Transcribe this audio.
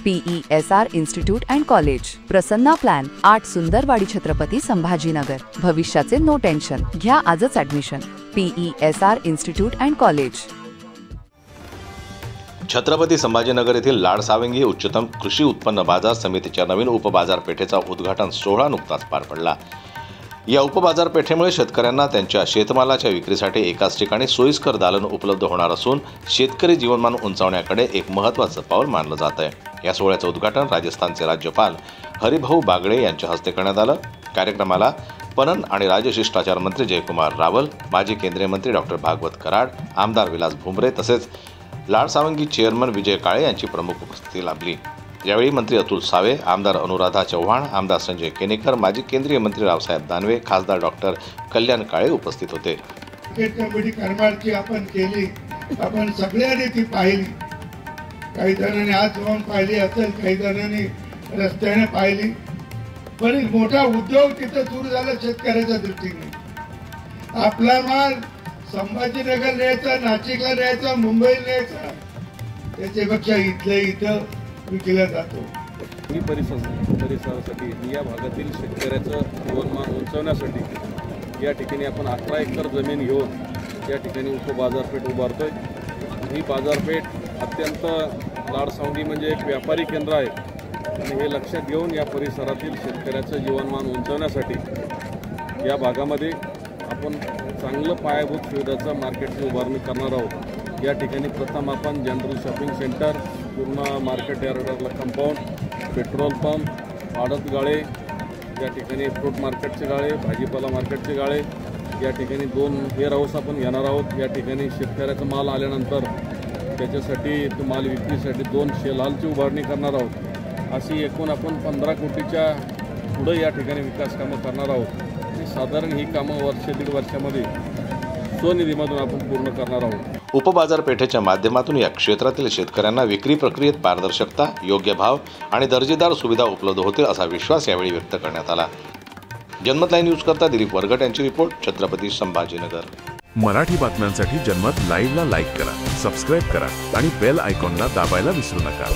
PESR institute and college, Prasanna plan, 8 Sundarwadi Chhatrapati Sambhajinagar. भविष्याचे no tension, घ्या आजच admission. PESR institute and college. Chhatrapati Sambhajinagar येथील लाडसावंगी उच्चतम कृषी उत्पन्न बाजार समितीच्या नवीन उपबाजारपेठेचा उद्घाटन सोहळा नुकताच पार पडला। या उपबाजारपेठेमुळे शेतकऱ्यांना त्यांच्या शेतमालाच्या विक्रीसाठी एकाच ठिकाणी सोयीस्कर दालन उपलब्ध होणार असून शेतकरी जीवनमान उंचावण्याकडे एक महत्त्वाचं पाऊल मानलं जात आहे। या सोहळ्याचं उद्घाटन राजस्थानचे राज्यपाल हरिभाऊ बागडे यांच्या हस्ते करण्यात आलं। कार्यक्रमाला पणन आणि राजशिष्टाचार मंत्री जयकुमार रावल, माजी केंद्रीय मंत्री डॉक्टर भागवत कराड, आमदार विलास भुमरे तसेच लाडसावंगी चेअरमन विजय काळे यांची प्रमुख उपस्थिती लाभली। यावेळी मंत्री अतुल सावे, आमदार अनुराधा चव्हाण, आमदार संजय केनेकर, माजी केंद्रीय मंत्री रावसाहेब दानवे, खासदार डॉक्टर कल्याण काळे उपस्थित होते। कमिटी करमाळची आपण केली, आपण सगळ्यांनी ती पाहिली। काही जणांनी आज जाऊन पाहिली असेल, काही जणांनी रस्त्याने पाहिली, पण एक मोठा उद्योग तिथे सुरू झाला शेतकऱ्याच्या दृष्टीने। आपला माल संभाजीनगर न्यायचा, नाशिकला न्यायचा, मुंबईला न्यायचा, त्याच्यापेक्षा इथल्या इथं विकला जातो। ही परिसरासाठी या भागातील शेतकऱ्याचं जीवनमान उंचावण्यासाठी या ठिकाणी आपण 11 एकर जमीन घेऊन या ठिकाणी उपबाजारपेठ उभारतोय। ही बाजारपेठ अत्यंत लाडसावंगी म्हणजे एक व्यापारी केंद्र आहे आणि हे लक्षात घेऊन या परिसरातील शेतकऱ्याचं जीवनमान उंचावण्यासाठी या भागामध्ये आपण चांगलं पायाभूत सुविधाचं मार्केटची उभारणी करणार आहोत। या ठिकाणी प्रथम आपण जनरल शॉपिंग सेंटर, पूर्ण मार्केट यार्डला कंपाऊंड, पेट्रोल पंप, आडत गाळे, या ठिकाणी फ्रूट मार्केटचे गाळे, भाजीपाला मार्केटचे गाळे, या ठिकाणी 2 वेअर हाऊस आपण घेणार आहोत। या ठिकाणी शेतकऱ्याचा माल आल्यानंतर त्याच्यासाठी तो माल विक्रीसाठी 2 शेल हॉलची उभारणी करणार आहोत। अशी एकूण आपण 15 कोटीच्या पुढे या ठिकाणी विकास कामं करणार आहोत आणि साधारण ही कामं वर्ष 1.5 वर्षामध्ये स्वनिधीमधून आपण पूर्ण करणार आहोत। उपबाजारपेठेच्या माध्यमातून या क्षेत्रातील शेतकऱ्यांना विक्री प्रक्रियेत पारदर्शकता, योग्य भाव आणि दर्जेदार सुविधा उपलब्ध होतील असा विश्वास यावेळी व्यक्त करण्यात आला। जनमत लाईव्ह न्यूज करता दिलीप वरगट यांची रिपोर्ट, छत्रपती संभाजीनगर। मराठी बातम्यांसाठी जनमत लाईव्हला लाईक करा, सबस्क्राईब करा आणि बेल आयकॉनला दाबायला विसरू नका।